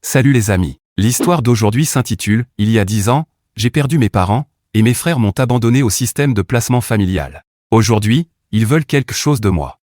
Salut les amis. L'histoire d'aujourd'hui s'intitule « Il y a 10 ans, j'ai perdu mes parents, et mes frères m'ont abandonné au système de placement familial. Aujourd'hui, ils veulent quelque chose de moi. »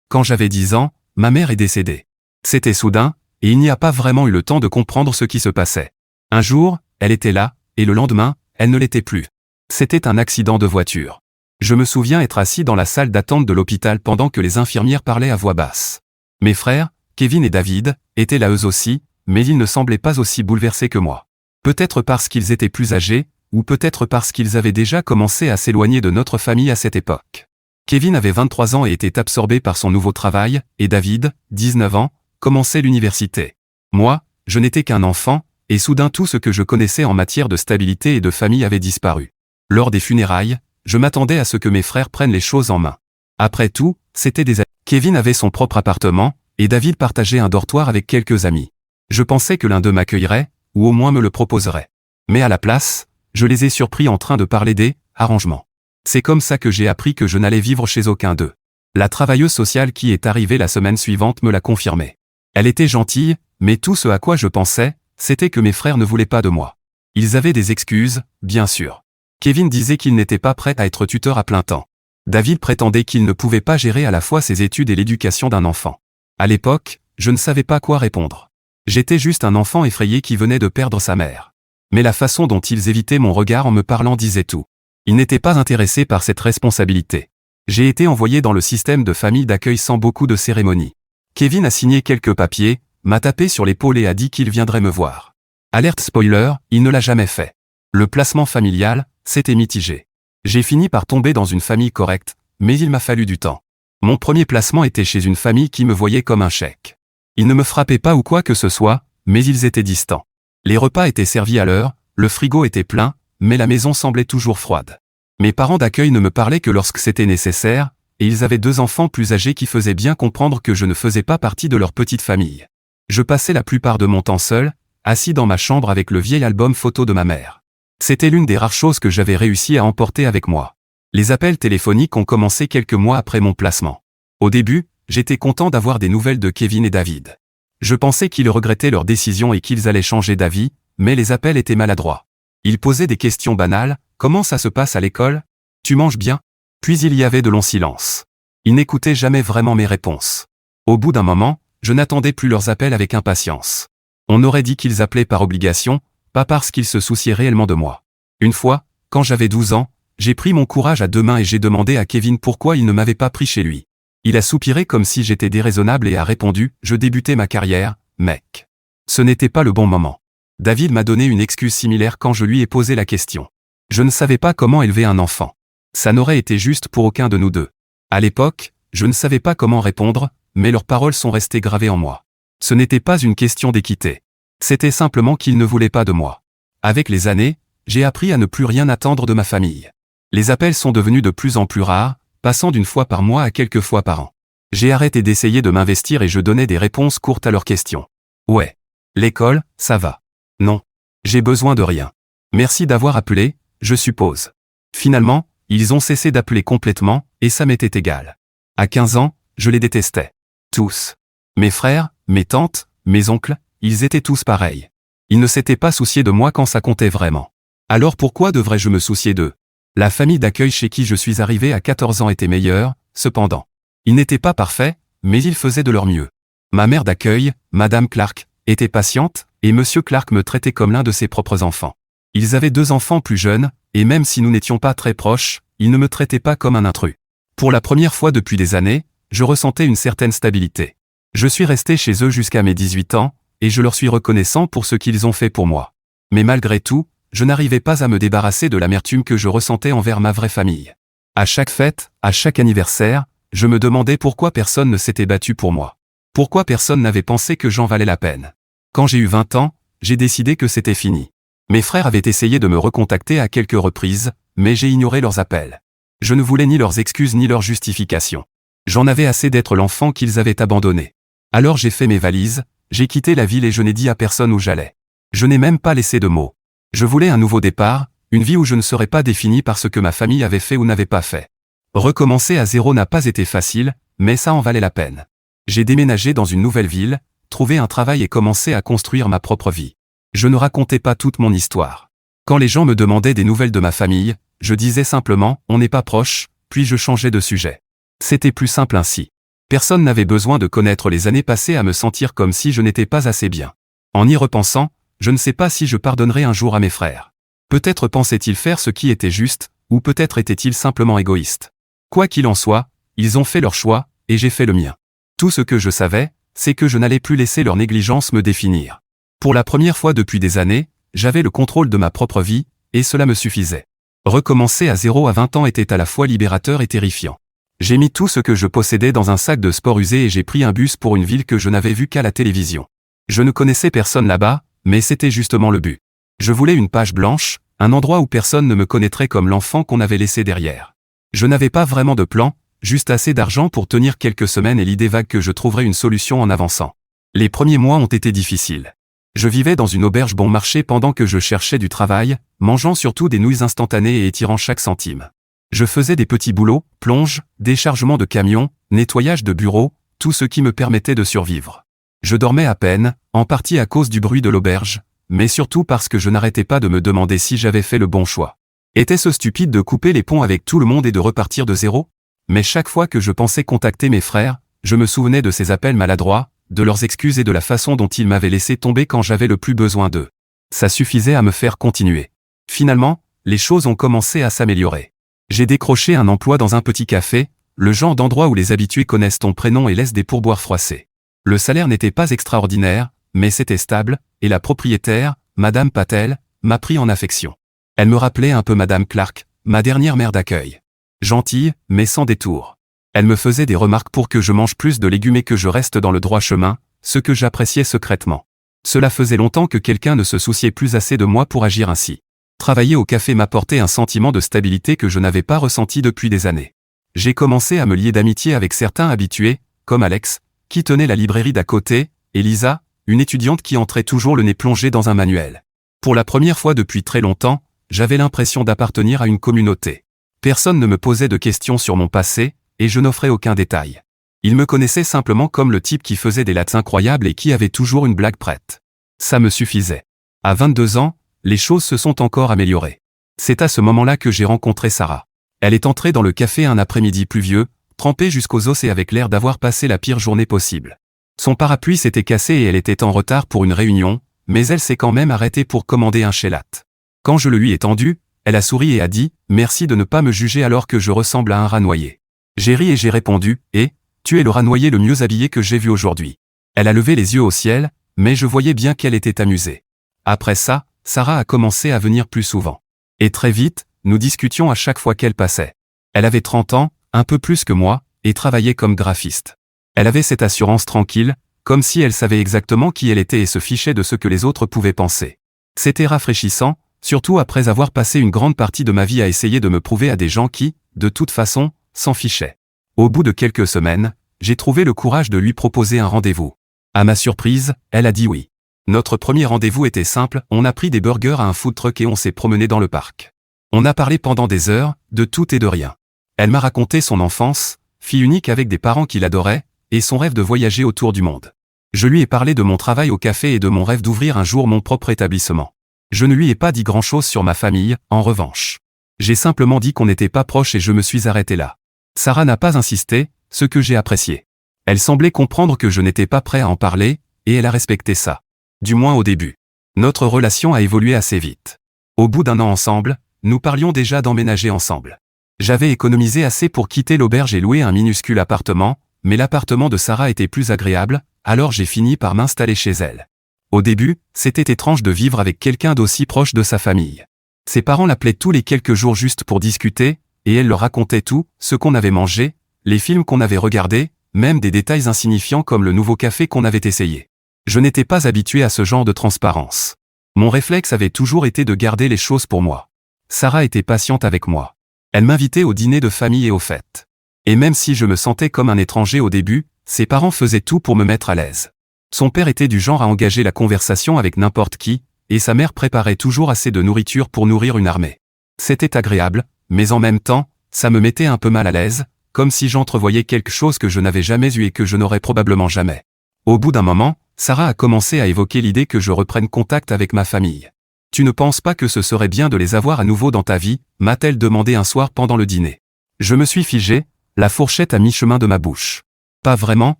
Quand j'avais 10 ans, ma mère est décédée. C'était soudain, et il n'y a pas vraiment eu le temps de comprendre ce qui se passait. Un jour, elle était là, et le lendemain, elle ne l'était plus. C'était un accident de voiture. Je me souviens être assis dans la salle d'attente de l'hôpital pendant que les infirmières parlaient à voix basse. Mes frères, Kevin et David, étaient là eux aussi, mais ils ne semblaient pas aussi bouleversés que moi. Peut-être parce qu'ils étaient plus âgés, ou peut-être parce qu'ils avaient déjà commencé à s'éloigner de notre famille à cette époque. Kevin avait 23 ans et était absorbé par son nouveau travail, et David, 19 ans, commençait l'université. Moi, je n'étais qu'un enfant, et soudain tout ce que je connaissais en matière de stabilité et de famille avait disparu. Lors des funérailles, je m'attendais à ce que mes frères prennent les choses en main. Après tout, c'était des amis. Kevin avait son propre appartement, et David partageait un dortoir avec quelques amis. Je pensais que l'un d'eux m'accueillerait, ou au moins me le proposerait. Mais à la place, je les ai surpris en train de parler des arrangements. C'est comme ça que j'ai appris que je n'allais vivre chez aucun d'eux. La travailleuse sociale qui est arrivée la semaine suivante me l'a confirmé. Elle était gentille, mais tout ce à quoi je pensais, c'était que mes frères ne voulaient pas de moi. Ils avaient des excuses, bien sûr. Kevin disait qu'il n'était pas prêt à être tuteur à plein temps. David prétendait qu'il ne pouvait pas gérer à la fois ses études et l'éducation d'un enfant. À l'époque, je ne savais pas quoi répondre. J'étais juste un enfant effrayé qui venait de perdre sa mère. Mais la façon dont ils évitaient mon regard en me parlant disait tout. Ils n'étaient pas intéressés par cette responsabilité. J'ai été envoyé dans le système de famille d'accueil sans beaucoup de cérémonie. Kevin a signé quelques papiers, m'a tapé sur l'épaule et a dit qu'il viendrait me voir. Alerte spoiler, il ne l'a jamais fait. Le placement familial, c'était mitigé. J'ai fini par tomber dans une famille correcte, mais il m'a fallu du temps. Mon premier placement était chez une famille qui me voyait comme un chèque. Ils ne me frappaient pas ou quoi que ce soit, mais ils étaient distants. Les repas étaient servis à l'heure, le frigo était plein, mais la maison semblait toujours froide. Mes parents d'accueil ne me parlaient que lorsque c'était nécessaire, et ils avaient 2 enfants plus âgés qui faisaient bien comprendre que je ne faisais pas partie de leur petite famille. Je passais la plupart de mon temps seul, assis dans ma chambre avec le vieil album photo de ma mère. C'était l'une des rares choses que j'avais réussi à emporter avec moi. Les appels téléphoniques ont commencé quelques mois après mon placement. Au début, j'étais content d'avoir des nouvelles de Kevin et David. Je pensais qu'ils regrettaient leur décision et qu'ils allaient changer d'avis, mais les appels étaient maladroits. Ils posaient des questions banales, comment ça se passe à l'école? Tu manges bien? Puis il y avait de longs silences. Ils n'écoutaient jamais vraiment mes réponses. Au bout d'un moment, je n'attendais plus leurs appels avec impatience. On aurait dit qu'ils appelaient par obligation, pas parce qu'ils se souciaient réellement de moi. Une fois, quand j'avais 12 ans, j'ai pris mon courage à 2 mains et j'ai demandé à Kevin pourquoi il ne m'avait pas pris chez lui. Il a soupiré comme si j'étais déraisonnable et a répondu « Je débutais ma carrière, mec. » Ce n'était pas le bon moment. David m'a donné une excuse similaire quand je lui ai posé la question. Je ne savais pas comment élever un enfant. Ça n'aurait été juste pour aucun de nous deux. À l'époque, je ne savais pas comment répondre, mais leurs paroles sont restées gravées en moi. Ce n'était pas une question d'équité. C'était simplement qu'ils ne voulaient pas de moi. Avec les années, j'ai appris à ne plus rien attendre de ma famille. Les appels sont devenus de plus en plus rares, passant d'une fois par mois à quelques fois par an. J'ai arrêté d'essayer de m'investir et je donnais des réponses courtes à leurs questions. Ouais. L'école, ça va. Non. J'ai besoin de rien. Merci d'avoir appelé, je suppose. Finalement, ils ont cessé d'appeler complètement, et ça m'était égal. À 15 ans, je les détestais. Tous. Mes frères, mes tantes, mes oncles, ils étaient tous pareils. Ils ne s'étaient pas souciés de moi quand ça comptait vraiment. Alors pourquoi devrais-je me soucier d'eux? La famille d'accueil chez qui je suis arrivé à 14 ans était meilleure, cependant. Ils n'étaient pas parfaits, mais ils faisaient de leur mieux. Ma mère d'accueil, Madame Clark, était patiente, et Monsieur Clark me traitait comme l'un de ses propres enfants. Ils avaient 2 enfants plus jeunes, et même si nous n'étions pas très proches, ils ne me traitaient pas comme un intrus. Pour la première fois depuis des années, je ressentais une certaine stabilité. Je suis resté chez eux jusqu'à mes 18 ans, et je leur suis reconnaissant pour ce qu'ils ont fait pour moi. Mais malgré tout, je n'arrivais pas à me débarrasser de l'amertume que je ressentais envers ma vraie famille. À chaque fête, à chaque anniversaire, je me demandais pourquoi personne ne s'était battu pour moi. Pourquoi personne n'avait pensé que j'en valais la peine. Quand j'ai eu 20 ans, j'ai décidé que c'était fini. Mes frères avaient essayé de me recontacter à quelques reprises, mais j'ai ignoré leurs appels. Je ne voulais ni leurs excuses ni leurs justifications. J'en avais assez d'être l'enfant qu'ils avaient abandonné. Alors j'ai fait mes valises, j'ai quitté la ville et je n'ai dit à personne où j'allais. Je n'ai même pas laissé de mots. Je voulais un nouveau départ, une vie où je ne serais pas défini par ce que ma famille avait fait ou n'avait pas fait. Recommencer à zéro n'a pas été facile, mais ça en valait la peine. J'ai déménagé dans une nouvelle ville, trouver un travail et commencer à construire ma propre vie. Je ne racontais pas toute mon histoire. Quand les gens me demandaient des nouvelles de ma famille, je disais simplement « on n'est pas proche », puis je changeais de sujet. C'était plus simple ainsi. Personne n'avait besoin de connaître les années passées à me sentir comme si je n'étais pas assez bien. En y repensant, je ne sais pas si je pardonnerai un jour à mes frères. Peut-être pensaient-ils faire ce qui était juste, ou peut-être étaient-ils simplement égoïstes. Quoi qu'il en soit, ils ont fait leur choix, et j'ai fait le mien. Tout ce que je savais, c'est que je n'allais plus laisser leur négligence me définir. Pour la première fois depuis des années, j'avais le contrôle de ma propre vie, et cela me suffisait. Recommencer à 0 à 20 ans était à la fois libérateur et terrifiant. J'ai mis tout ce que je possédais dans un sac de sport usé et j'ai pris un bus pour une ville que je n'avais vue qu'à la télévision. Je ne connaissais personne là-bas, mais c'était justement le but. Je voulais une page blanche, un endroit où personne ne me connaîtrait comme l'enfant qu'on avait laissé derrière. Je n'avais pas vraiment de plan, juste assez d'argent pour tenir quelques semaines et l'idée vague que je trouverais une solution en avançant. Les premiers mois ont été difficiles. Je vivais dans une auberge bon marché pendant que je cherchais du travail, mangeant surtout des nouilles instantanées et étirant chaque centime. Je faisais des petits boulots, plonge, déchargement de camions, nettoyage de bureaux, tout ce qui me permettait de survivre. Je dormais à peine, en partie à cause du bruit de l'auberge, mais surtout parce que je n'arrêtais pas de me demander si j'avais fait le bon choix. Était-ce stupide de couper les ponts avec tout le monde et de repartir de zéro? Mais chaque fois que je pensais contacter mes frères, je me souvenais de ces appels maladroits, de leurs excuses et de la façon dont ils m'avaient laissé tomber quand j'avais le plus besoin d'eux. Ça suffisait à me faire continuer. Finalement, les choses ont commencé à s'améliorer. J'ai décroché un emploi dans un petit café, le genre d'endroit où les habitués connaissent ton prénom et laissent des pourboires froissés. Le salaire n'était pas extraordinaire, mais c'était stable, et la propriétaire, Madame Patel, m'a pris en affection. Elle me rappelait un peu Madame Clark, ma dernière mère d'accueil. Gentille, mais sans détour. Elle me faisait des remarques pour que je mange plus de légumes et que je reste dans le droit chemin, ce que j'appréciais secrètement. Cela faisait longtemps que quelqu'un ne se souciait plus assez de moi pour agir ainsi. Travailler au café m'apportait un sentiment de stabilité que je n'avais pas ressenti depuis des années. J'ai commencé à me lier d'amitié avec certains habitués, comme Alex, qui tenait la librairie d'à côté, et Lisa, une étudiante qui entrait toujours le nez plongé dans un manuel. Pour la première fois depuis très longtemps, j'avais l'impression d'appartenir à une communauté. Personne ne me posait de questions sur mon passé, et je n'offrais aucun détail. Ils me connaissaient simplement comme le type qui faisait des lattes incroyables et qui avait toujours une blague prête. Ça me suffisait. À 22 ans, les choses se sont encore améliorées. C'est à ce moment-là que j'ai rencontré Sarah. Elle est entrée dans le café un après-midi pluvieux, trempée jusqu'aux os et avec l'air d'avoir passé la pire journée possible. Son parapluie s'était cassé et elle était en retard pour une réunion, mais elle s'est quand même arrêtée pour commander un chai latte. Quand je le lui ai tendu, elle a souri et a dit « Merci de ne pas me juger alors que je ressemble à un rat noyé ». J'ai ri et j'ai répondu « Eh, tu es le rat noyé le mieux habillé que j'ai vu aujourd'hui ». Elle a levé les yeux au ciel, mais je voyais bien qu'elle était amusée. Après ça, Sarah a commencé à venir plus souvent. Et très vite, nous discutions à chaque fois qu'elle passait. Elle avait 30 ans, un peu plus que moi, et travaillait comme graphiste. Elle avait cette assurance tranquille, comme si elle savait exactement qui elle était et se fichait de ce que les autres pouvaient penser. C'était rafraîchissant, surtout après avoir passé une grande partie de ma vie à essayer de me prouver à des gens qui, de toute façon, s'en fichaient. Au bout de quelques semaines, j'ai trouvé le courage de lui proposer un rendez-vous. À ma surprise, elle a dit oui. Notre premier rendez-vous était simple, on a pris des burgers à un food truck et on s'est promené dans le parc. On a parlé pendant des heures, de tout et de rien. Elle m'a raconté son enfance, fille unique avec des parents qui l'adoraient, et son rêve de voyager autour du monde. Je lui ai parlé de mon travail au café et de mon rêve d'ouvrir un jour mon propre établissement. Je ne lui ai pas dit grand-chose sur ma famille, en revanche. J'ai simplement dit qu'on n'était pas proches et je me suis arrêté là. Sarah n'a pas insisté, ce que j'ai apprécié. Elle semblait comprendre que je n'étais pas prêt à en parler, et elle a respecté ça. Du moins au début. Notre relation a évolué assez vite. Au bout d'un an ensemble, nous parlions déjà d'emménager ensemble. J'avais économisé assez pour quitter l'auberge et louer un minuscule appartement, mais l'appartement de Sarah était plus agréable, alors j'ai fini par m'installer chez elle. Au début, c'était étrange de vivre avec quelqu'un d'aussi proche de sa famille. Ses parents l'appelaient tous les quelques jours juste pour discuter, et elle leur racontait tout, ce qu'on avait mangé, les films qu'on avait regardés, même des détails insignifiants comme le nouveau café qu'on avait essayé. Je n'étais pas habitué à ce genre de transparence. Mon réflexe avait toujours été de garder les choses pour moi. Sarah était patiente avec moi. Elle m'invitait au dîner de famille et aux fêtes. Et même si je me sentais comme un étranger au début, ses parents faisaient tout pour me mettre à l'aise. Son père était du genre à engager la conversation avec n'importe qui, et sa mère préparait toujours assez de nourriture pour nourrir une armée. C'était agréable, mais en même temps, ça me mettait un peu mal à l'aise, comme si j'entrevoyais quelque chose que je n'avais jamais eu et que je n'aurais probablement jamais. Au bout d'un moment, Sarah a commencé à évoquer l'idée que je reprenne contact avec ma famille. Tu ne penses pas que ce serait bien de les avoir à nouveau dans ta vie, m'a-t-elle demandé un soir pendant le dîner. Je me suis figé, la fourchette à mi-chemin de ma bouche. Pas vraiment,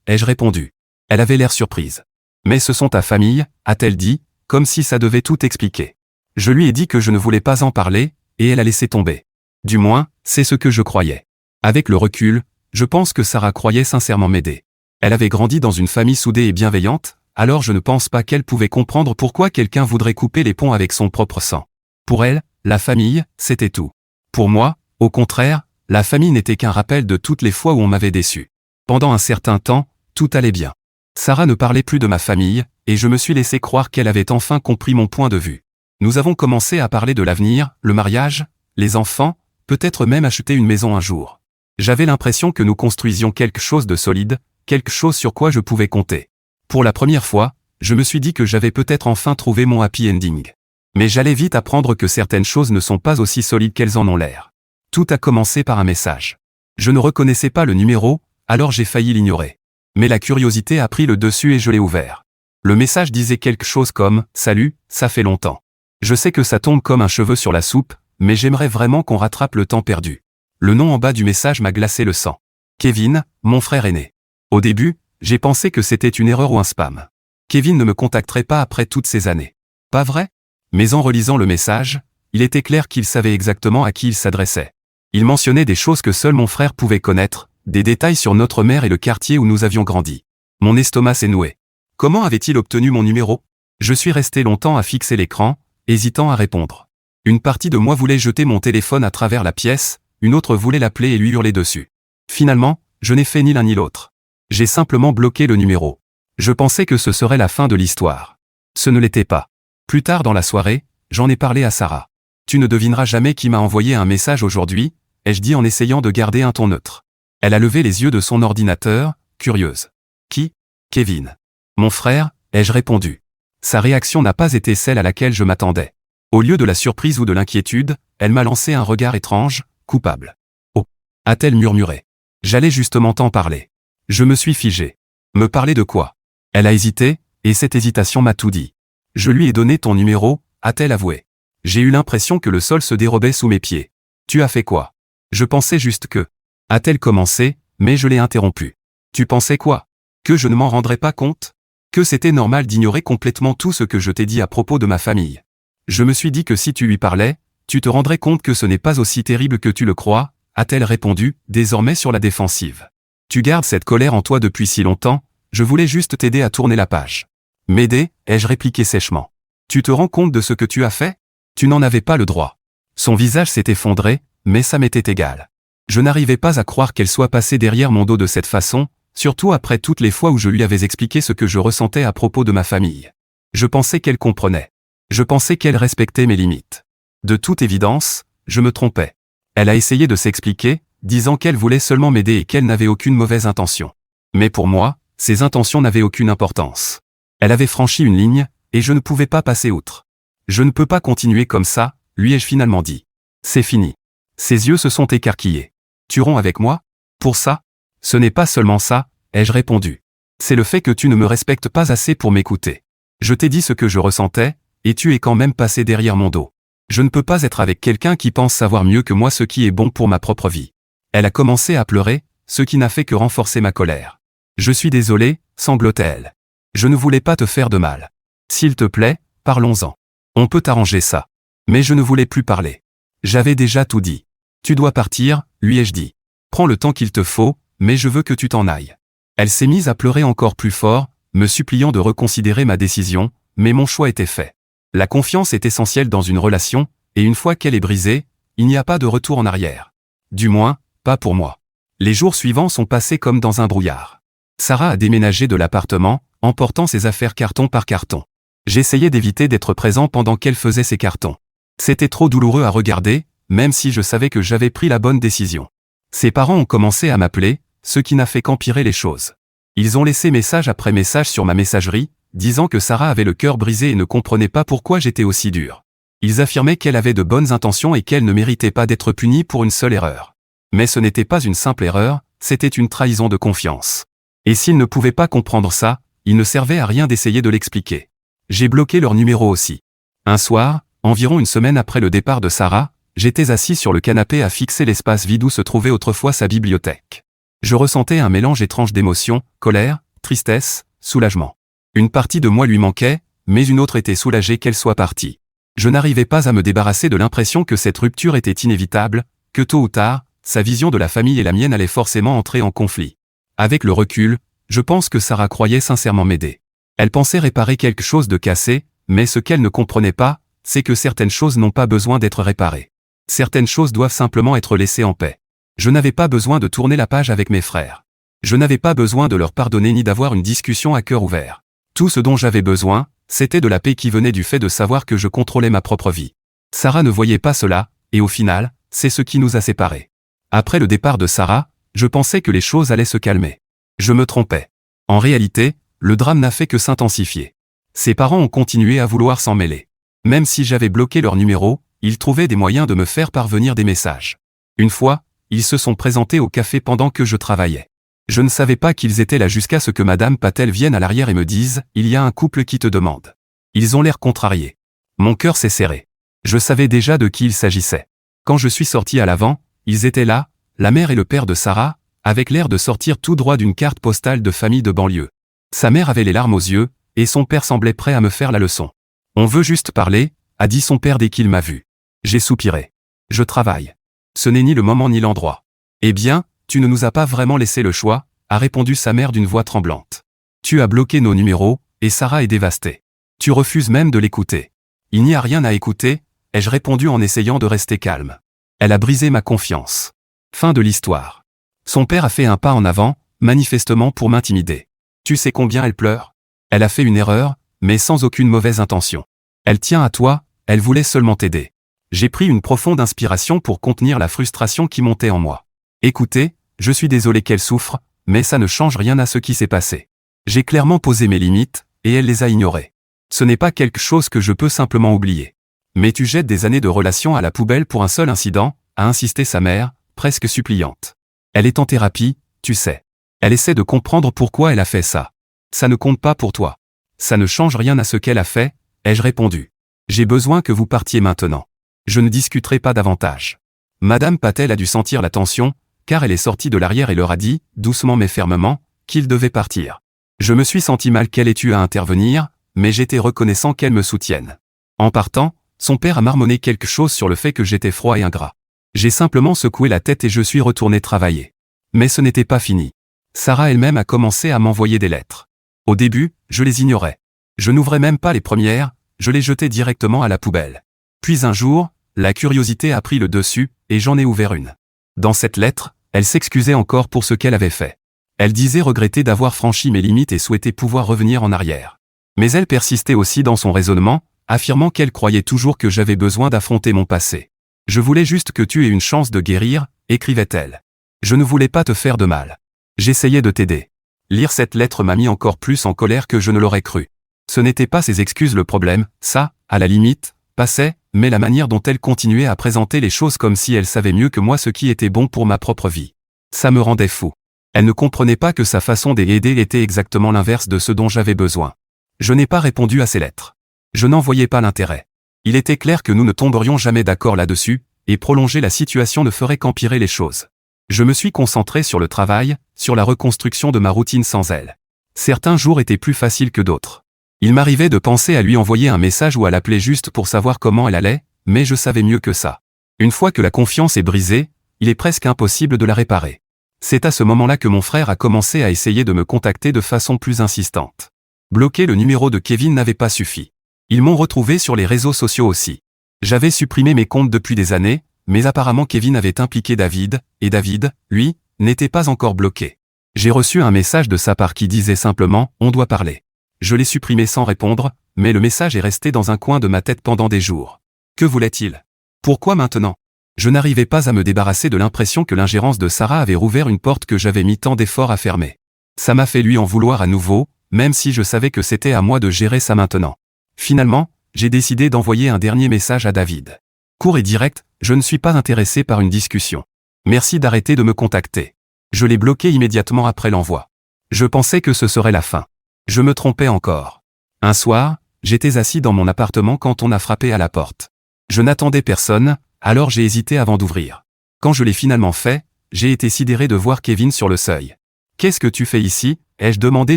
ai-je répondu. Elle avait l'air surprise. Mais ce sont ta famille, a-t-elle dit, comme si ça devait tout expliquer. Je lui ai dit que je ne voulais pas en parler, et elle a laissé tomber. Du moins, c'est ce que je croyais. Avec le recul, je pense que Sarah croyait sincèrement m'aider. Elle avait grandi dans une famille soudée et bienveillante, alors je ne pense pas qu'elle pouvait comprendre pourquoi quelqu'un voudrait couper les ponts avec son propre sang. Pour elle, la famille, c'était tout. Pour moi, au contraire, la famille n'était qu'un rappel de toutes les fois où on m'avait déçu. Pendant un certain temps, tout allait bien. Sarah ne parlait plus de ma famille, et je me suis laissé croire qu'elle avait enfin compris mon point de vue. Nous avons commencé à parler de l'avenir, le mariage, les enfants, peut-être même acheter une maison un jour. J'avais l'impression que nous construisions quelque chose de solide, quelque chose sur quoi je pouvais compter. Pour la première fois, je me suis dit que j'avais peut-être enfin trouvé mon happy ending. Mais j'allais vite apprendre que certaines choses ne sont pas aussi solides qu'elles en ont l'air. Tout a commencé par un message. Je ne reconnaissais pas le numéro, alors j'ai failli l'ignorer. Mais la curiosité a pris le dessus et je l'ai ouvert. Le message disait quelque chose comme « Salut, ça fait longtemps. Je sais que ça tombe comme un cheveu sur la soupe, mais j'aimerais vraiment qu'on rattrape le temps perdu. » Le nom en bas du message m'a glacé le sang. Kevin, mon frère aîné. Au début, j'ai pensé que c'était une erreur ou un spam. Kevin ne me contacterait pas après toutes ces années. Pas vrai? Mais en relisant le message, il était clair qu'il savait exactement à qui il s'adressait. Il mentionnait des choses que seul mon frère pouvait connaître, des détails sur notre mère et le quartier où nous avions grandi. Mon estomac s'est noué. Comment avait-il obtenu mon numéro? Je suis resté longtemps à fixer l'écran, hésitant à répondre. Une partie de moi voulait jeter mon téléphone à travers la pièce, une autre voulait l'appeler et lui hurler dessus. Finalement, je n'ai fait ni l'un ni l'autre. J'ai simplement bloqué le numéro. Je pensais que ce serait la fin de l'histoire. Ce ne l'était pas. Plus tard dans la soirée, j'en ai parlé à Sarah. Tu ne devineras jamais qui m'a envoyé un message aujourd'hui, ai-je dit en essayant de garder un ton neutre. Elle a levé les yeux de son ordinateur, curieuse. Qui? Kevin. Mon frère, ai-je répondu. Sa réaction n'a pas été celle à laquelle je m'attendais. Au lieu de la surprise ou de l'inquiétude, elle m'a lancé un regard étrange, coupable. Oh, a-t-elle murmuré. J'allais justement t'en parler. Je me suis figé. Me parler de quoi? Elle a hésité, et cette hésitation m'a tout dit. Je lui ai donné ton numéro, a-t-elle avoué. J'ai eu l'impression que le sol se dérobait sous mes pieds. Tu as fait quoi? Je pensais juste que. A-t-elle commencé, mais je l'ai interrompue. Tu pensais quoi? Que je ne m'en rendrais pas compte? Que c'était normal d'ignorer complètement tout ce que je t'ai dit à propos de ma famille. Je me suis dit que si tu lui parlais, tu te rendrais compte que ce n'est pas aussi terrible que tu le crois, a-t-elle répondu, désormais sur la défensive. Tu gardes cette colère en toi depuis si longtemps, je voulais juste t'aider à tourner la page. M'aider, ai-je répliqué sèchement. Tu te rends compte de ce que tu as fait? Tu n'en avais pas le droit. Son visage s'est effondré, mais ça m'était égal. Je n'arrivais pas à croire qu'elle soit passée derrière mon dos de cette façon, surtout après toutes les fois où je lui avais expliqué ce que je ressentais à propos de ma famille. Je pensais qu'elle comprenait. Je pensais qu'elle respectait mes limites. De toute évidence, je me trompais. Elle a essayé de s'expliquer, disant qu'elle voulait seulement m'aider et qu'elle n'avait aucune mauvaise intention. Mais pour moi, ses intentions n'avaient aucune importance. Elle avait franchi une ligne, et je ne pouvais pas passer outre. Je ne peux pas continuer comme ça, lui ai-je finalement dit. C'est fini. Ses yeux se sont écarquillés. Tu romps avec moi? Pour ça? Ce n'est pas seulement ça, ai-je répondu. C'est le fait que tu ne me respectes pas assez pour m'écouter. Je t'ai dit ce que je ressentais, et tu es quand même passé derrière mon dos. Je ne peux pas être avec quelqu'un qui pense savoir mieux que moi ce qui est bon pour ma propre vie. Elle a commencé à pleurer, ce qui n'a fait que renforcer ma colère. Je suis désolé, sanglotait-elle. Je ne voulais pas te faire de mal. S'il te plaît, parlons-en. On peut arranger ça. Mais je ne voulais plus parler. J'avais déjà tout dit. Tu dois partir, lui ai-je dit. Prends le temps qu'il te faut, mais je veux que tu t'en ailles. Elle s'est mise à pleurer encore plus fort, me suppliant de reconsidérer ma décision, mais mon choix était fait. La confiance est essentielle dans une relation, et une fois qu'elle est brisée, il n'y a pas de retour en arrière. Du moins, pas pour moi. Les jours suivants sont passés comme dans un brouillard. Sarah a déménagé de l'appartement, emportant ses affaires carton par carton. J'essayais d'éviter d'être présent pendant qu'elle faisait ses cartons. C'était trop douloureux à regarder, même si je savais que j'avais pris la bonne décision. Ses parents ont commencé à m'appeler, ce qui n'a fait qu'empirer les choses. Ils ont laissé message après message sur ma messagerie, disant que Sarah avait le cœur brisé et ne comprenait pas pourquoi j'étais aussi dur. Ils affirmaient qu'elle avait de bonnes intentions et qu'elle ne méritait pas d'être punie pour une seule erreur. Mais ce n'était pas une simple erreur, c'était une trahison de confiance. Et s'ils ne pouvaient pas comprendre ça, il ne servait à rien d'essayer de l'expliquer. J'ai bloqué leur numéro aussi. Un soir, environ une semaine après le départ de Sarah, j'étais assis sur le canapé à fixer l'espace vide où se trouvait autrefois sa bibliothèque. Je ressentais un mélange étrange d'émotions, colère, tristesse, soulagement. Une partie de moi lui manquait, mais une autre était soulagée qu'elle soit partie. Je n'arrivais pas à me débarrasser de l'impression que cette rupture était inévitable, que tôt ou tard, sa vision de la famille et la mienne allaient forcément entrer en conflit. Avec le recul, je pense que Sarah croyait sincèrement m'aider. Elle pensait réparer quelque chose de cassé, mais ce qu'elle ne comprenait pas, c'est que certaines choses n'ont pas besoin d'être réparées. Certaines choses doivent simplement être laissées en paix. Je n'avais pas besoin de tourner la page avec mes frères. Je n'avais pas besoin de leur pardonner ni d'avoir une discussion à cœur ouvert. Tout ce dont j'avais besoin, c'était de la paix qui venait du fait de savoir que je contrôlais ma propre vie. Sarah ne voyait pas cela, et au final, c'est ce qui nous a séparés. Après le départ de Sarah, je pensais que les choses allaient se calmer. Je me trompais. En réalité, le drame n'a fait que s'intensifier. Ses parents ont continué à vouloir s'en mêler. Même si j'avais bloqué leur numéro, ils trouvaient des moyens de me faire parvenir des messages. Une fois, ils se sont présentés au café pendant que je travaillais. Je ne savais pas qu'ils étaient là jusqu'à ce que Madame Patel vienne à l'arrière et me dise « Il y a un couple qui te demande ». Ils ont l'air contrariés. Mon cœur s'est serré. Je savais déjà de qui il s'agissait. Quand je suis sorti à l'avant, ils étaient là, la mère et le père de Sarah, avec l'air de sortir tout droit d'une carte postale de famille de banlieue. Sa mère avait les larmes aux yeux, et son père semblait prêt à me faire la leçon. « On veut juste parler », a dit son père dès qu'il m'a vu. J'ai soupiré. « Je travaille. Ce n'est ni le moment ni l'endroit. » « Eh bien, tu ne nous as pas vraiment laissé le choix, » a répondu sa mère d'une voix tremblante. « Tu as bloqué nos numéros, et Sarah est dévastée. Tu refuses même de l'écouter. »« Il n'y a rien à écouter, » ai-je répondu en essayant de rester calme. Elle a brisé ma confiance. Fin de l'histoire. Son père a fait un pas en avant, manifestement pour m'intimider. Tu sais combien elle pleure? Elle a fait une erreur, mais sans aucune mauvaise intention. Elle tient à toi, elle voulait seulement t'aider. J'ai pris une profonde inspiration pour contenir la frustration qui montait en moi. Écoutez, je suis désolé qu'elle souffre, mais ça ne change rien à ce qui s'est passé. J'ai clairement posé mes limites, et elle les a ignorées. Ce n'est pas quelque chose que je peux simplement oublier. Mais tu jettes des années de relation à la poubelle pour un seul incident, a insisté sa mère, presque suppliante. Elle est en thérapie, tu sais. Elle essaie de comprendre pourquoi elle a fait ça. Ça ne compte pas pour toi. Ça ne change rien à ce qu'elle a fait, ai-je répondu. J'ai besoin que vous partiez maintenant. Je ne discuterai pas davantage. Madame Patel a dû sentir la tension, car elle est sortie de l'arrière et leur a dit, doucement mais fermement, qu'ils devaient partir. Je me suis senti mal qu'elle ait eu à intervenir, mais j'étais reconnaissant qu'elle me soutienne. En partant, son père a marmonné quelque chose sur le fait que j'étais froid et ingrat. J'ai simplement secoué la tête et je suis retourné travailler. Mais ce n'était pas fini. Sarah elle-même a commencé à m'envoyer des lettres. Au début, je les ignorais. Je n'ouvrais même pas les premières, je les jetais directement à la poubelle. Puis un jour, la curiosité a pris le dessus, et j'en ai ouvert une. Dans cette lettre, elle s'excusait encore pour ce qu'elle avait fait. Elle disait regretter d'avoir franchi mes limites et souhaitait pouvoir revenir en arrière. Mais elle persistait aussi dans son raisonnement, affirmant qu'elle croyait toujours que j'avais besoin d'affronter mon passé. Je voulais juste que tu aies une chance de guérir, écrivait-elle. Je ne voulais pas te faire de mal. J'essayais de t'aider. Lire cette lettre m'a mis encore plus en colère que je ne l'aurais cru. Ce n'était pas ses excuses le problème, ça, à la limite, passait, mais la manière dont elle continuait à présenter les choses comme si elle savait mieux que moi ce qui était bon pour ma propre vie. Ça me rendait fou. Elle ne comprenait pas que sa façon d'aider était exactement l'inverse de ce dont j'avais besoin. Je n'ai pas répondu à ses lettres. Je n'en voyais pas l'intérêt. Il était clair que nous ne tomberions jamais d'accord là-dessus, et prolonger la situation ne ferait qu'empirer les choses. Je me suis concentré sur le travail, sur la reconstruction de ma routine sans elle. Certains jours étaient plus faciles que d'autres. Il m'arrivait de penser à lui envoyer un message ou à l'appeler juste pour savoir comment elle allait, mais je savais mieux que ça. Une fois que la confiance est brisée, il est presque impossible de la réparer. C'est à ce moment-là que mon frère a commencé à essayer de me contacter de façon plus insistante. Bloquer le numéro de Kevin n'avait pas suffi. Ils m'ont retrouvé sur les réseaux sociaux aussi. J'avais supprimé mes comptes depuis des années, mais apparemment Kevin avait impliqué David, et David, lui, n'était pas encore bloqué. J'ai reçu un message de sa part qui disait simplement « On doit parler ». Je l'ai supprimé sans répondre, mais le message est resté dans un coin de ma tête pendant des jours. Que voulait-il? Pourquoi maintenant? Je n'arrivais pas à me débarrasser de l'impression que l'ingérence de Sarah avait rouvert une porte que j'avais mis tant d'efforts à fermer. Ça m'a fait lui en vouloir à nouveau, même si je savais que c'était à moi de gérer ça maintenant. Finalement, j'ai décidé d'envoyer un dernier message à David. Court et direct, je ne suis pas intéressé par une discussion. Merci d'arrêter de me contacter. Je l'ai bloqué immédiatement après l'envoi. Je pensais que ce serait la fin. Je me trompais encore. Un soir, j'étais assis dans mon appartement quand on a frappé à la porte. Je n'attendais personne, alors j'ai hésité avant d'ouvrir. Quand je l'ai finalement fait, j'ai été sidéré de voir Kevin sur le seuil. « Qu'est-ce que tu fais ici ?» ai-je demandé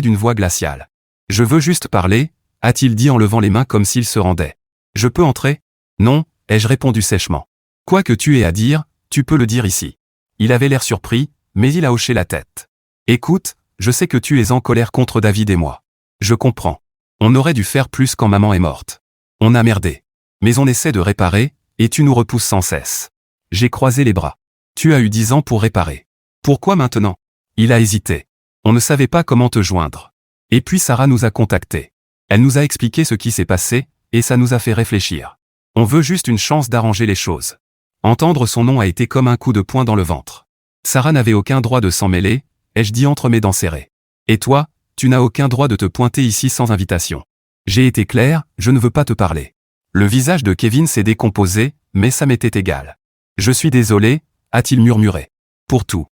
d'une voix glaciale. « Je veux juste parler », a-t-il dit en levant les mains comme s'il se rendait. « Je peux entrer ?»« Non », ai-je répondu sèchement. « Quoi que tu aies à dire, tu peux le dire ici. » Il avait l'air surpris, mais il a hoché la tête. « Écoute, je sais que tu es en colère contre David et moi. Je comprends. On aurait dû faire plus quand maman est morte. On a merdé. Mais on essaie de réparer, et tu nous repousses sans cesse. » J'ai croisé les bras. « Tu as eu 10 ans pour réparer. Pourquoi maintenant ?» Il a hésité. « On ne savait pas comment te joindre. Et puis Sarah nous a contactés. Elle nous a expliqué ce qui s'est passé, et ça nous a fait réfléchir. On veut juste une chance d'arranger les choses. » Entendre son nom a été comme un coup de poing dans le ventre. Sarah n'avait aucun droit de s'en mêler, ai-je dit entre mes dents serrées. Et toi, tu n'as aucun droit de te pointer ici sans invitation. J'ai été clair, je ne veux pas te parler. Le visage de Kevin s'est décomposé, mais ça m'était égal. Je suis désolé, a-t-il murmuré. Pour tout.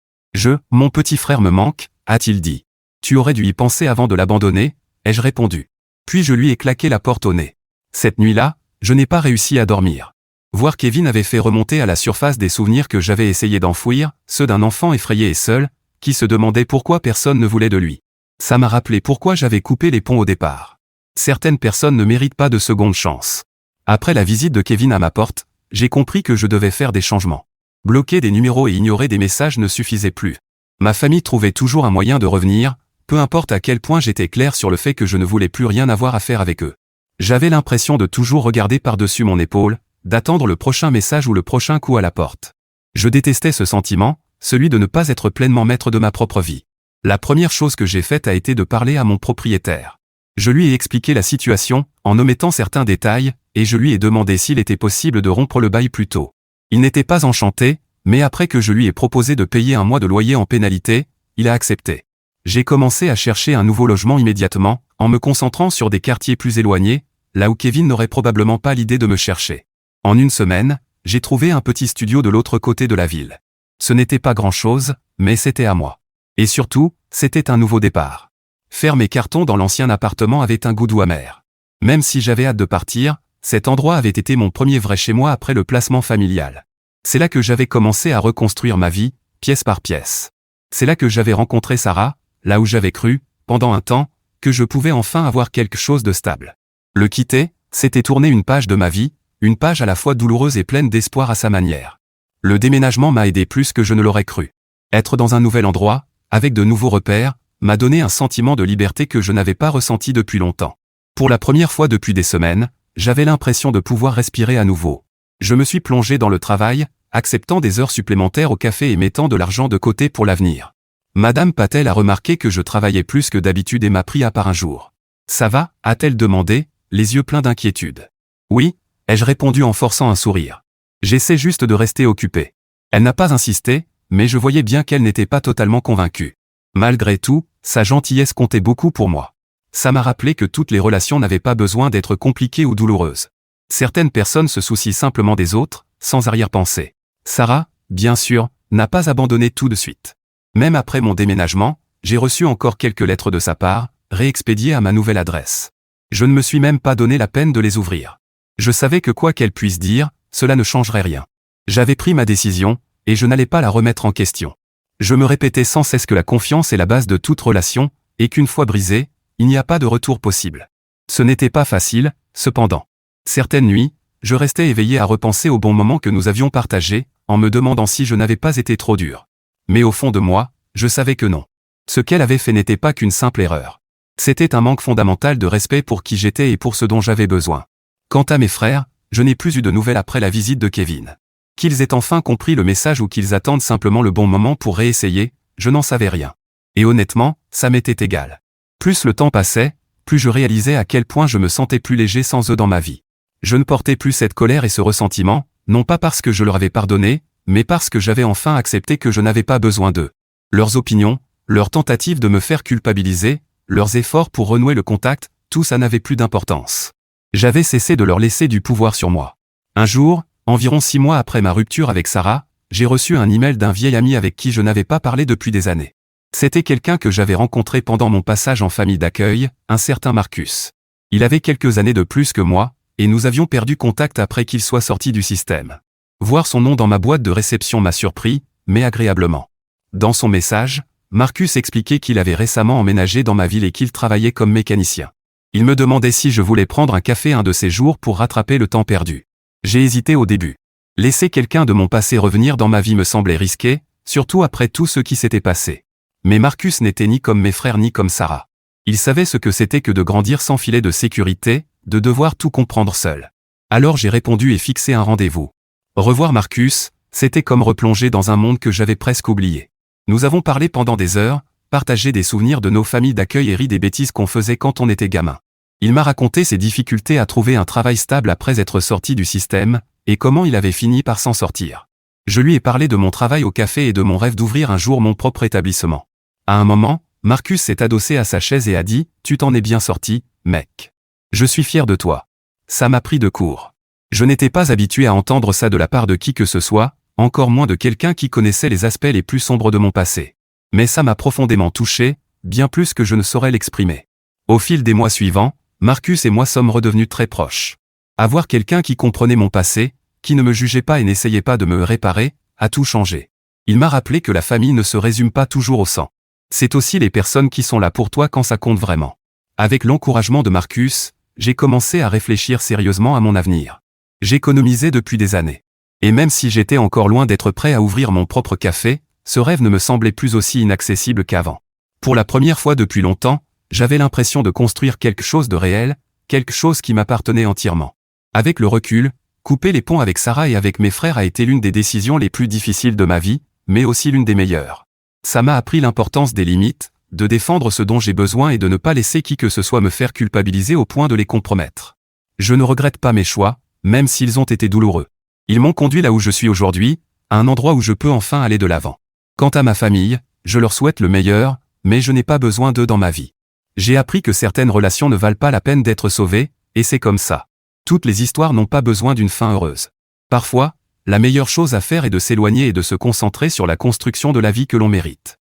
Mon petit frère me manque, a-t-il dit. Tu aurais dû y penser avant de l'abandonner, ai-je répondu. Puis je lui ai claqué la porte au nez. Cette nuit-là, je n'ai pas réussi à dormir. Voir Kevin avait fait remonter à la surface des souvenirs que j'avais essayé d'enfouir, ceux d'un enfant effrayé et seul, qui se demandait pourquoi personne ne voulait de lui. Ça m'a rappelé pourquoi j'avais coupé les ponts au départ. Certaines personnes ne méritent pas de seconde chance. Après la visite de Kevin à ma porte, j'ai compris que je devais faire des changements. Bloquer des numéros et ignorer des messages ne suffisait plus. Ma famille trouvait toujours un moyen de revenir, peu importe à quel point j'étais clair sur le fait que je ne voulais plus rien avoir à faire avec eux. J'avais l'impression de toujours regarder par-dessus mon épaule, d'attendre le prochain message ou le prochain coup à la porte. Je détestais ce sentiment, celui de ne pas être pleinement maître de ma propre vie. La première chose que j'ai faite a été de parler à mon propriétaire. Je lui ai expliqué la situation, en omettant certains détails, et je lui ai demandé s'il était possible de rompre le bail plus tôt. Il n'était pas enchanté, mais après que je lui ai proposé de payer un mois de loyer en pénalité, il a accepté. J'ai commencé à chercher un nouveau logement immédiatement, en me concentrant sur des quartiers plus éloignés, là où Kevin n'aurait probablement pas l'idée de me chercher. En une semaine, j'ai trouvé un petit studio de l'autre côté de la ville. Ce n'était pas grand-chose, mais c'était à moi. Et surtout, c'était un nouveau départ. Faire mes cartons dans l'ancien appartement avait un goût doux amer. Même si j'avais hâte de partir, cet endroit avait été mon premier vrai chez moi après le placement familial. C'est là que j'avais commencé à reconstruire ma vie, pièce par pièce. C'est là que j'avais rencontré Sarah, là où j'avais cru, pendant un temps, que je pouvais enfin avoir quelque chose de stable. Le quitter, c'était tourner une page de ma vie, une page à la fois douloureuse et pleine d'espoir à sa manière. Le déménagement m'a aidé plus que je ne l'aurais cru. Être dans un nouvel endroit, avec de nouveaux repères, m'a donné un sentiment de liberté que je n'avais pas ressenti depuis longtemps. Pour la première fois depuis des semaines, j'avais l'impression de pouvoir respirer à nouveau. Je me suis plongé dans le travail, acceptant des heures supplémentaires au café et mettant de l'argent de côté pour l'avenir. Madame Patel a remarqué que je travaillais plus que d'habitude et m'a pris à part un jour. « Ça va ?» a-t-elle demandé, les yeux pleins d'inquiétude. « Oui », ai-je répondu en forçant un sourire. « J'essaie juste de rester occupé. » Elle n'a pas insisté, mais je voyais bien qu'elle n'était pas totalement convaincue. Malgré tout, sa gentillesse comptait beaucoup pour moi. Ça m'a rappelé que toutes les relations n'avaient pas besoin d'être compliquées ou douloureuses. Certaines personnes se soucient simplement des autres, sans arrière-pensée. Sarah, bien sûr, n'a pas abandonné tout de suite. Même après mon déménagement, j'ai reçu encore quelques lettres de sa part, réexpédiées à ma nouvelle adresse. Je ne me suis même pas donné la peine de les ouvrir. Je savais que quoi qu'elle puisse dire, cela ne changerait rien. J'avais pris ma décision, et je n'allais pas la remettre en question. Je me répétais sans cesse que la confiance est la base de toute relation, et qu'une fois brisée, il n'y a pas de retour possible. Ce n'était pas facile, cependant. Certaines nuits, je restais éveillé à repenser au bon moment que nous avions partagé, en me demandant si je n'avais pas été trop dur. Mais au fond de moi, je savais que non. Ce qu'elle avait fait n'était pas qu'une simple erreur. C'était un manque fondamental de respect pour qui j'étais et pour ce dont j'avais besoin. Quant à mes frères, je n'ai plus eu de nouvelles après la visite de Kevin. Qu'ils aient enfin compris le message ou qu'ils attendent simplement le bon moment pour réessayer, je n'en savais rien. Et honnêtement, ça m'était égal. Plus le temps passait, plus je réalisais à quel point je me sentais plus léger sans eux dans ma vie. Je ne portais plus cette colère et ce ressentiment, non pas parce que je leur avais pardonné, mais parce que j'avais enfin accepté que je n'avais pas besoin d'eux. Leurs opinions, leurs tentatives de me faire culpabiliser, leurs efforts pour renouer le contact, tout ça n'avait plus d'importance. J'avais cessé de leur laisser du pouvoir sur moi. Un jour, environ 6 mois après ma rupture avec Sarah, j'ai reçu un email d'un vieil ami avec qui je n'avais pas parlé depuis des années. C'était quelqu'un que j'avais rencontré pendant mon passage en famille d'accueil, un certain Marcus. Il avait quelques années de plus que moi, et nous avions perdu contact après qu'il soit sorti du système. Voir son nom dans ma boîte de réception m'a surpris, mais agréablement. Dans son message, Marcus expliquait qu'il avait récemment emménagé dans ma ville et qu'il travaillait comme mécanicien. Il me demandait si je voulais prendre un café un de ces jours pour rattraper le temps perdu. J'ai hésité au début. Laisser quelqu'un de mon passé revenir dans ma vie me semblait risqué, surtout après tout ce qui s'était passé. Mais Marcus n'était ni comme mes frères ni comme Sarah. Il savait ce que c'était que de grandir sans filet de sécurité, de devoir tout comprendre seul. Alors j'ai répondu et fixé un rendez-vous. Revoir Marcus, c'était comme replonger dans un monde que j'avais presque oublié. Nous avons parlé pendant des heures, partagé des souvenirs de nos familles d'accueil et ri des bêtises qu'on faisait quand on était gamin. Il m'a raconté ses difficultés à trouver un travail stable après être sorti du système, et comment il avait fini par s'en sortir. Je lui ai parlé de mon travail au café et de mon rêve d'ouvrir un jour mon propre établissement. À un moment, Marcus s'est adossé à sa chaise et a dit « Tu t'en es bien sorti, mec. Je suis fier de toi. » Ça m'a pris de court. Je n'étais pas habitué à entendre ça de la part de qui que ce soit, encore moins de quelqu'un qui connaissait les aspects les plus sombres de mon passé. Mais ça m'a profondément touché, bien plus que je ne saurais l'exprimer. Au fil des mois suivants, Marcus et moi sommes redevenus très proches. Avoir quelqu'un qui comprenait mon passé, qui ne me jugeait pas et n'essayait pas de me réparer, a tout changé. Il m'a rappelé que la famille ne se résume pas toujours au sang. C'est aussi les personnes qui sont là pour toi quand ça compte vraiment. Avec l'encouragement de Marcus, j'ai commencé à réfléchir sérieusement à mon avenir. J'économisais depuis des années. Et même si j'étais encore loin d'être prêt à ouvrir mon propre café, ce rêve ne me semblait plus aussi inaccessible qu'avant. Pour la première fois depuis longtemps, j'avais l'impression de construire quelque chose de réel, quelque chose qui m'appartenait entièrement. Avec le recul, couper les ponts avec Sarah et avec mes frères a été l'une des décisions les plus difficiles de ma vie, mais aussi l'une des meilleures. Ça m'a appris l'importance des limites, de défendre ce dont j'ai besoin et de ne pas laisser qui que ce soit me faire culpabiliser au point de les compromettre. Je ne regrette pas mes choix, même s'ils ont été douloureux. Ils m'ont conduit là où je suis aujourd'hui, à un endroit où je peux enfin aller de l'avant. Quant à ma famille, je leur souhaite le meilleur, mais je n'ai pas besoin d'eux dans ma vie. J'ai appris que certaines relations ne valent pas la peine d'être sauvées, et c'est comme ça. Toutes les histoires n'ont pas besoin d'une fin heureuse. Parfois, la meilleure chose à faire est de s'éloigner et de se concentrer sur la construction de la vie que l'on mérite.